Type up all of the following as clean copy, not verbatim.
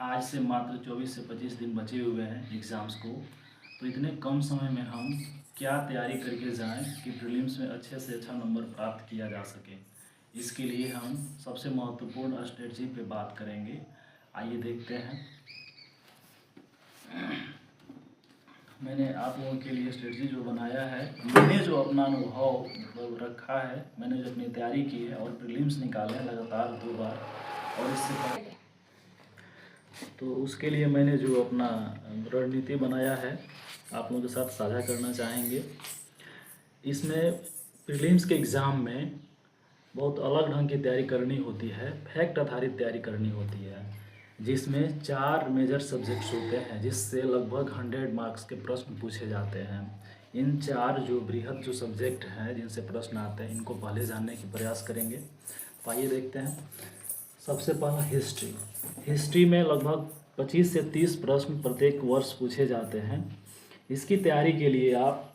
आज से मात्र 24 से 25 दिन बचे हुए हैं एग्ज़ाम्स को। तो इतने कम समय में हम क्या तैयारी करके जाएं कि प्रीलिम्स में अच्छे से अच्छा नंबर प्राप्त किया जा सके। इसके लिए हम सबसे महत्वपूर्ण स्ट्रेटजी पे बात करेंगे। आइए देखते हैं। मैंने आप लोगों के लिए स्ट्रेटजी जो बनाया है, मैंने जो अपना अनुभव मतलब रखा है, मैंने जो अपनी तैयारी की है और प्रीलिम्स निकाले हैं लगातार 2 बार, और इससे पहले तो उसके लिए मैंने जो अपना रणनीति बनाया है आप लोगों के साथ साझा करना चाहेंगे। इसमें प्रीलिम्स के एग्ज़ाम में बहुत अलग ढंग की तैयारी करनी होती है, फैक्ट आधारित तैयारी करनी होती है, जिसमें 4 मेजर सब्जेक्ट्स होते हैं जिससे लगभग 100 मार्क्स के प्रश्न पूछे जाते हैं। इन 4 जो बृहद जो सब्जेक्ट हैं जिनसे प्रश्न आते हैं, इनको पहले जानने की प्रयास करेंगे। तो आइए देखते हैं। सबसे पहला हिस्ट्री। हिस्ट्री में लगभग 25 से 30 प्रश्न प्रत्येक वर्ष पूछे जाते हैं। इसकी तैयारी के लिए आप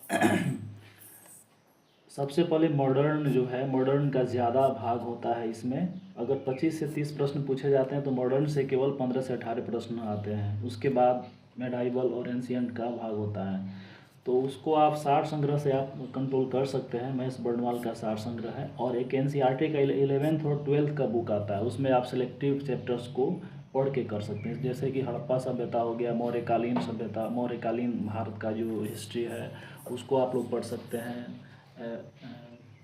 सबसे पहले मॉडर्न जो है, मॉडर्न का ज़्यादा भाग होता है इसमें। अगर 25 से 30 प्रश्न पूछे जाते हैं तो मॉडर्न से केवल 15 से 18 प्रश्न आते हैं। उसके बाद मेडाइवल और एंशिएंट का भाग होता है। तो उसको आप सार संग्रह से आप कंट्रोल कर सकते हैं। महेश बर्णवाल का सार संग्रह है। और एक एनसीईआरटी का 11th और 12th का बुक आता है, उसमें आप सिलेक्टिव चैप्टर्स को पढ़ के कर सकते हैं। जैसे कि हड़प्पा सभ्यता हो गया, मौर्यकालीन सभ्यता, मौर्यकालीन भारत का जो हिस्ट्री है उसको आप लोग पढ़ सकते हैं।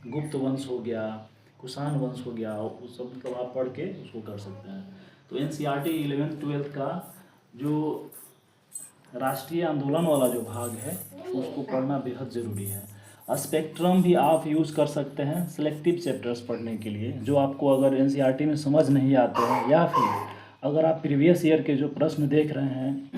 गुप्त वंश हो गया, कुषाण वंश हो गया, उस सब मतलब आप पढ़ के उसको कर सकते हैं। तो एनसीईआरटी 11th 12th का जो राष्ट्रीय आंदोलन वाला जो भाग है उसको पढ़ना बेहद ज़रूरी है। स्पेक्ट्रम भी आप यूज़ कर सकते हैं सिलेक्टिव चैप्टर्स पढ़ने के लिए, जो आपको अगर एनसीईआरटी में समझ नहीं आते हैं, या फिर अगर आप प्रीवियस ईयर के जो प्रश्न देख रहे हैं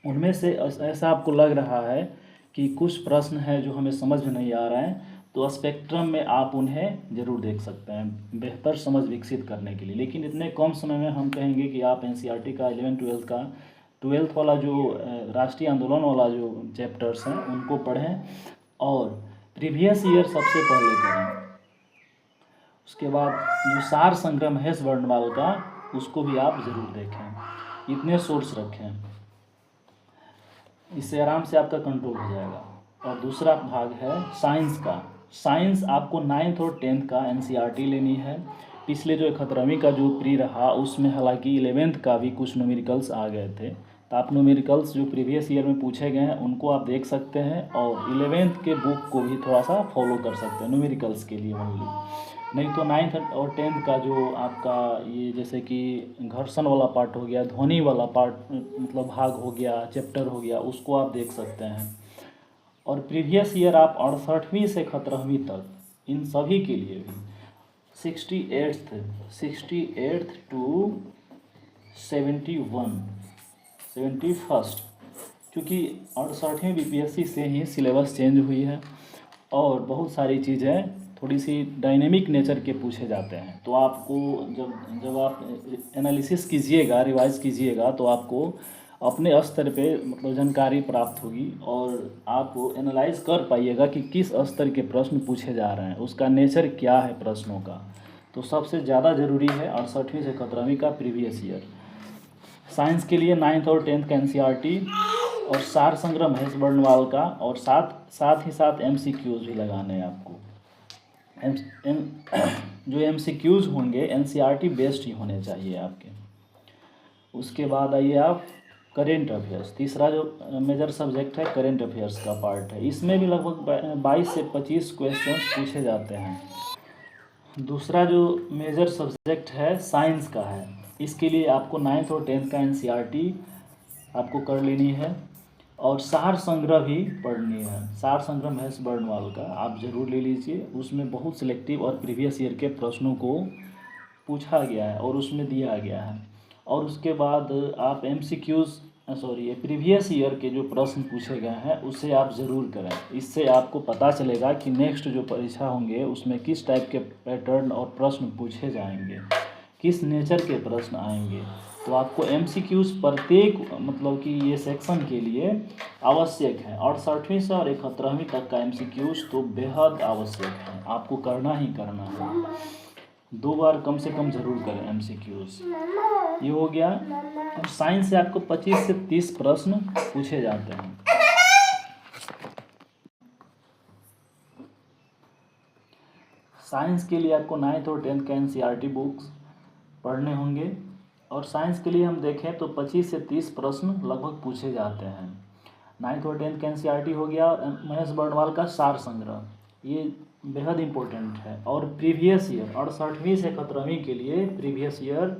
उनमें से ऐसा आपको लग रहा है कि कुछ प्रश्न है जो हमें समझ में नहीं आ रहे हैं, तो स्पेक्ट्रम में आप उन्हें ज़रूर देख सकते हैं बेहतर समझ विकसित करने के लिए। लेकिन इतने कम समय में हम कहेंगे कि आप एनसीईआरटी का 11 12 का 12th वाला जो राष्ट्रीय आंदोलन वाला जो चैप्टर्स हैं उनको पढ़ें और प्रीवियस ईयर सबसे पहले करें। उसके बाद जो सार संग्रह महेश बर्णवाल का, उसको भी आप ज़रूर देखें। इतने सोर्स रखें, इससे आराम से आपका कंट्रोल हो जाएगा। और दूसरा भाग है साइंस का। साइंस आपको 9th और 10th का एनसीईआरटी लेनी है। पिछले जो 11वीं का जो प्री रहा उसमें हालांकि 11th का भी कुछ न्यूमेरिकल्स आ गए थे, तो आप न्यूमेरिकल्स जो प्रीवियस ईयर में पूछे गए हैं उनको आप देख सकते हैं, और 11th के बुक को भी थोड़ा सा फॉलो कर सकते हैं न्यूमेरिकल्स के लिए ओनली। नहीं तो 9th और 10th का जो आपका ये जैसे कि घर्षण वाला पार्ट हो गया, ध्वनि वाला पार्ट मतलब भाग हो गया, चैप्टर हो गया, उसको आप देख सकते हैं। और प्रीवियस ईयर आप 68वीं से 17वीं तक इन सभी के लिए भी 68th टू 71st, क्योंकि 68वीं बीपीएससी से ही सिलेबस चेंज हुई है और बहुत सारी चीज़ें थोड़ी सी डायनेमिक नेचर के पूछे जाते हैं। तो आपको जब आप एनालिसिस कीजिएगा, रिवाइज कीजिएगा, तो आपको अपने स्तर पे मतलब जानकारी प्राप्त होगी और आप एनालाइज कर पाइएगा कि किस स्तर के प्रश्न पूछे जा रहे हैं, उसका नेचर क्या है प्रश्नों का। तो सबसे ज़्यादा ज़रूरी है 68वीं से 17वीं का प्रीवियस ईयर। साइंस के लिए 9th और 10th का एनसीईआरटी और सार संग्रह महेश बर्णवाल का, और साथ ही साथ एमसीक्यूज़ भी लगाने हैं आपको। जो एमसीक्यूज़ होंगे एनसीईआरटी बेस्ड ही होने चाहिए आपके। उसके बाद आइए आप करेंट अफेयर्स। तीसरा जो मेजर सब्जेक्ट है करेंट अफेयर्स का पार्ट है। इसमें भी लगभग 22 से 25 क्वेश्चंस पूछे जाते हैं। दूसरा जो मेजर सब्जेक्ट है साइंस का है। इसके लिए आपको 9th और 10th का एनसीईआरटी आपको कर लेनी है और सार संग्रह भी पढ़नी है। सार संग्रह महेश बर्णवाल का आप ज़रूर ले लीजिए। उसमें बहुत सिलेक्टिव और प्रीवियस ईयर के प्रश्नों को पूछा गया है और उसमें दिया गया है। और उसके बाद आप प्रीवियस ईयर के जो प्रश्न पूछे गए हैं उसे आप ज़रूर करें। इससे आपको पता चलेगा कि नेक्स्ट जो परीक्षा होंगे उसमें किस टाइप के पैटर्न और प्रश्न पूछे जाएंगे, किस नेचर के प्रश्न आएंगे। तो आपको एमसीक्यूज़ प्रत्येक मतलब कि ये सेक्शन के लिए आवश्यक है। 68वीं से और 71वीं तक का एमसीक्यूज़ तो बेहद आवश्यक है, आपको करना ही करना है। 2 बार कम से कम ज़रूर करें MCQs। ये हो गया। और साइंस से आपको 25 से 30 प्रश्न पूछे जाते हैं। साइंस के लिए आपको 9th और 10th के NCERT बुक्स पढ़ने होंगे। और साइंस के लिए हम देखें तो 25 से 30 प्रश्न लगभग पूछे जाते हैं। 9th और 10th का NCERT हो गया। महेश बर्णवाल का सार संग्रह, ये बेहद इम्पोर्टेंट है। और प्रीवियस ईयर 68वीं से 71वीं के लिए प्रीवियस ईयर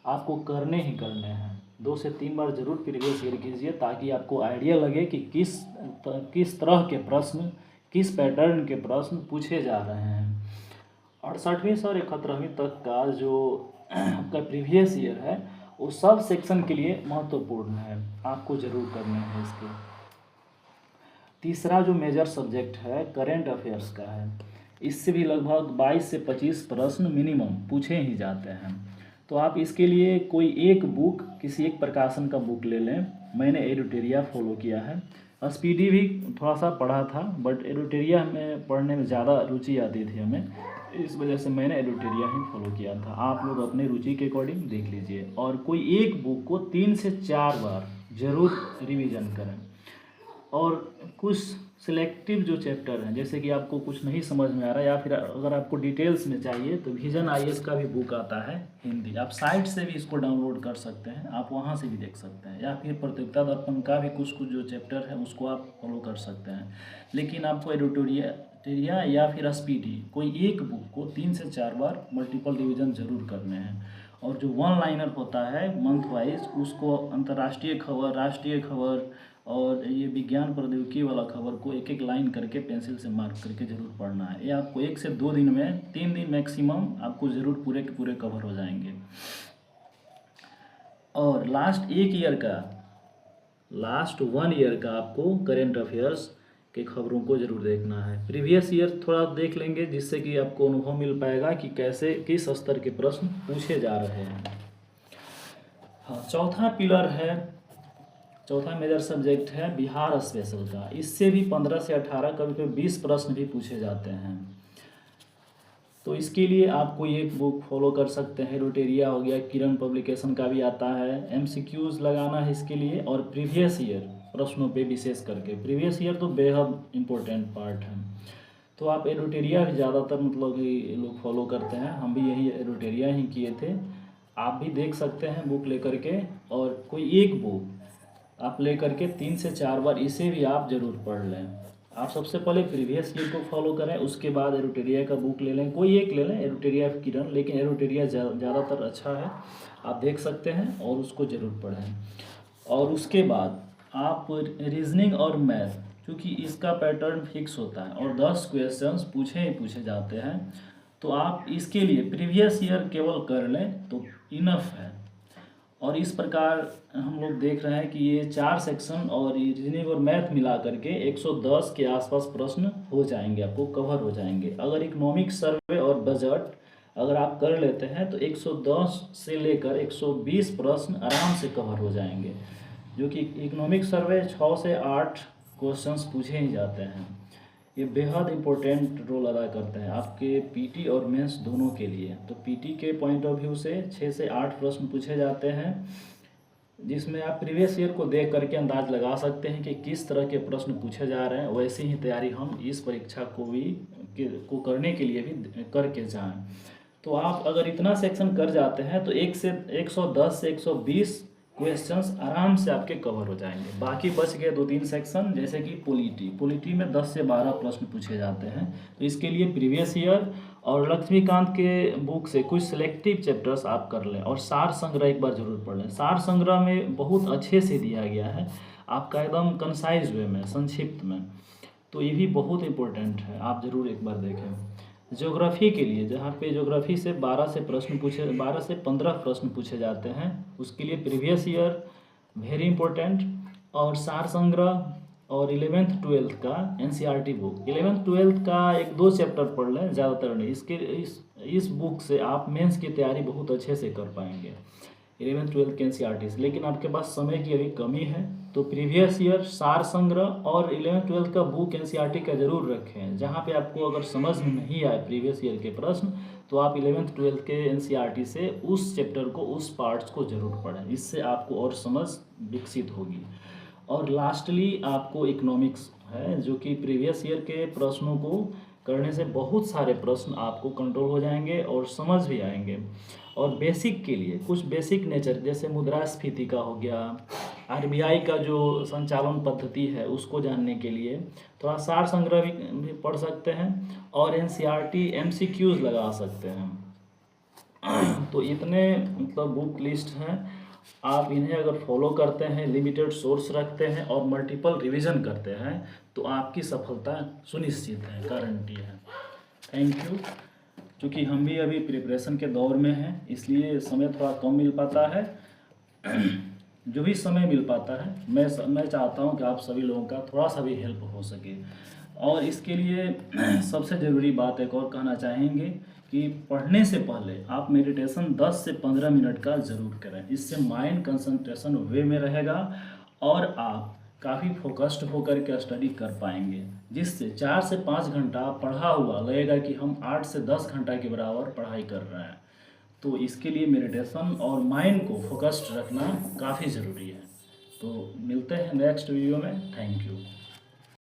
आपको करने ही करने हैं। 2 से 3 बार जरूर प्रीवियस ईयर कीजिए, ताकि आपको आइडिया लगे कि किस तरह के प्रश्न, किस पैटर्न के प्रश्न पूछे जा रहे हैं। 68वीं से और 71वीं तक का जो आपका प्रीवियस ईयर है वो सब सेक्शन के लिए महत्वपूर्ण है, आपको ज़रूर करने हैं इसके। तीसरा जो मेजर सब्जेक्ट है करेंट अफेयर्स का है। इससे भी लगभग 22 से 25 प्रश्न मिनिमम पूछे ही जाते हैं। तो आप इसके लिए कोई एक बुक, किसी एक प्रकाशन का बुक ले लें। मैंने एडिटोरिया फॉलो किया है। स्पीडी भी थोड़ा सा पढ़ा था, बट एडिटोरिया में पढ़ने में ज़्यादा रुचि आती थी हमें, इस वजह से मैंने एडिटोरिया ही फॉलो किया था। आप लोग अपने रुचि के अकॉर्डिंग देख लीजिए। और कोई एक बुक को 3 से 4 बार ज़रूर रिवीजन करें। और कुछ सिलेक्टिव जो चैप्टर हैं, जैसे कि आपको कुछ नहीं समझ में आ रहा, या फिर अगर आपको डिटेल्स में चाहिए तो विजन IAS का भी बुक आता है हिंदी। आप साइट से भी इसको डाउनलोड कर सकते हैं, आप वहाँ से भी देख सकते हैं। या फिर प्रतियोगिता दर्पण का भी कुछ जो चैप्टर है उसको आप फॉलो कर सकते हैं। लेकिन आपको एडिटोरिया या फिर स्पीडी कोई एक बुक को 3 से 4 बार मल्टीपल रिविजन ज़रूर करने हैं। और जो 1 लाइनर होता है मंथ वाइज, उसको अंतर्राष्ट्रीय खबर, राष्ट्रीय खबर और ये विज्ञान प्रौद्योगिकी वाला खबर को एक एक लाइन करके पेंसिल से मार्क करके ज़रूर पढ़ना है। ये आपको 1 से 2 दिन में, 3 दिन मैक्सिमम आपको ज़रूर पूरे के पूरे कवर हो जाएंगे। और लास्ट 1 ईयर का आपको करेंट अफेयर्स के खबरों को ज़रूर देखना है। प्रीवियस ईयर थोड़ा देख लेंगे, जिससे कि आपको अनुभव मिल पाएगा कि कैसे किस स्तर के प्रश्न पूछे जा रहे हैं। हाँ, चौथा मेजर सब्जेक्ट है बिहार स्पेशल का। इससे भी 15 से 18, कभी कभी 20 प्रश्न भी पूछे जाते हैं। तो इसके लिए आप कोई एक बुक फॉलो कर सकते हैं। एडिटोरिया हो गया, किरण पब्लिकेशन का भी आता है। MCQs लगाना है इसके लिए। और प्रीवियस ईयर प्रश्नों पे विशेष करके, प्रीवियस ईयर तो बेहद इम्पोर्टेंट पार्ट है। तो आप एडिटोरिया भी ज़्यादातर मतलब ये लोग फॉलो करते हैं, हम भी यही एडिटोरिया ही किए थे। आप भी देख सकते हैं बुक लेकर के। और कोई एक बुक आप ले करके 3 से 4 बार इसे भी आप ज़रूर पढ़ लें। आप सबसे पहले प्रीवियस ईयर को फॉलो करें, उसके बाद एडिटोरिया का बुक ले लें, कोई एक ले लें, एडिटोरिया किरण, लेकिन एडिटोरिया ज़्यादातर अच्छा है, आप देख सकते हैं और उसको ज़रूर पढ़ें। और उसके बाद आप रीजनिंग और मैथ, क्योंकि इसका पैटर्न फिक्स होता है और 10 क्वेश्चंस पूछे जाते हैं, तो आप इसके लिए प्रीवियस ईयर केवल कर लें तो इनफ है। और इस प्रकार हम लोग देख रहे हैं कि ये 4 सेक्शन और रीजनिंग और मैथ मिला करके 110 के आसपास प्रश्न हो जाएंगे, आपको कवर हो जाएंगे। अगर इकोनॉमिक सर्वे और बजट अगर आप कर लेते हैं तो 110 से लेकर 120 प्रश्न आराम से कवर हो जाएंगे, जो कि इकोनॉमिक सर्वे 6 से 8 क्वेश्चंस पूछे ही जाते हैं। ये बेहद इम्पोर्टेंट रोल अदा करते हैं आपके पीटी और मेंस दोनों के लिए। तो पीटी के पॉइंट ऑफ व्यू से 6 से 8 प्रश्न पूछे जाते हैं, जिसमें आप प्रीवियस ईयर को देख करके अंदाज लगा सकते हैं कि किस तरह के प्रश्न पूछे जा रहे हैं। वैसे ही तैयारी हम इस परीक्षा को करने के लिए भी करके जाएं। तो आप अगर इतना सेक्शन कर जाते हैं तो 110 से 120 क्वेश्चंस आराम से आपके कवर हो जाएंगे। बाकी बच गए 2-3 सेक्शन, जैसे कि पॉलिटी में 10 से 12 प्रश्न पूछे जाते हैं। तो इसके लिए प्रीवियस ईयर और लक्ष्मीकांत के बुक से कुछ सिलेक्टिव चैप्टर्स आप कर लें। और सार संग्रह एक बार जरूर पढ़ लें। सार संग्रह में बहुत अच्छे से दिया गया है आपका, एकदम कंसाइज वे में, संक्षिप्त में। तो ये भी बहुत इम्पोर्टेंट है, आप ज़रूर एक बार देखें। ज्योग्राफी के लिए, जहाँ पे ज्योग्राफी से 12 से 15 प्रश्न पूछे जाते हैं, उसके लिए प्रीवियस ईयर वेरी इंपॉर्टेंट। और सार संग्रह और 11th 12th का NCERT बुक, 11th 12th का 1-2 चैप्टर पढ़ लें, ज़्यादातर नहीं। इस बुक से आप मेंस की तैयारी बहुत अच्छे से कर पाएंगे। 11th 12th के एनसीईआरटी से। लेकिन आपके पास समय की अभी कमी है, तो प्रीवियस ईयर सार संग्रह और 11th 12th का बुक एनसीईआरटी का जरूर रखें। जहाँ पे आपको अगर समझ में नहीं आए प्रीवियस ईयर के प्रश्न, तो आप 11th 12th के एनसीईआरटी से उस चैप्टर को, उस पार्ट्स को जरूर पढ़ें। इससे आपको और समझ विकसित होगी। और लास्टली आपको इकोनॉमिक्स है, जो कि प्रीवियस ईयर के प्रश्नों को करने से बहुत सारे प्रश्न आपको कंट्रोल हो जाएंगे और समझ भी आएंगे। और बेसिक के लिए कुछ बेसिक नेचर, जैसे मुद्रास्फीति का हो गया, आरबीआई का जो संचालन पद्धति है उसको जानने के लिए थोड़ा सार संग्रह भी पढ़ सकते हैं और एनसीईआरटी एमसीक्यूज लगा सकते हैं। तो इतने मतलब बुक लिस्ट हैं, आप इन्हें अगर फॉलो करते हैं, लिमिटेड सोर्स रखते हैं और मल्टीपल रिवीजन करते हैं, तो आपकी सफलता सुनिश्चित है, गारंटी है। Thank you. क्योंकि हम भी अभी प्रिपरेशन के दौर में हैं, इसलिए समय थोड़ा कम मिल पाता है। जो भी समय मिल पाता है, मैं चाहता हूं कि आप सभी लोगों का थोड़ा सा भी हेल्प हो सके। और इसके लिए सबसे ज़रूरी बात एक और कहना चाहेंगे कि पढ़ने से पहले आप मेडिटेशन 10 से 15 मिनट का ज़रूर करें। इससे माइंड कंसंट्रेशन वे में रहेगा और आप काफ़ी फोकस्ड होकर के स्टडी कर पाएंगे, जिससे 4 से 5 घंटा पढ़ा हुआ लगेगा कि हम 8 से 10 घंटा के बराबर पढ़ाई कर रहे हैं। तो इसके लिए मेडिटेशन और माइंड को फोकस्ड रखना काफ़ी ज़रूरी है। तो मिलते हैं नेक्स्ट वीडियो में। Thank you.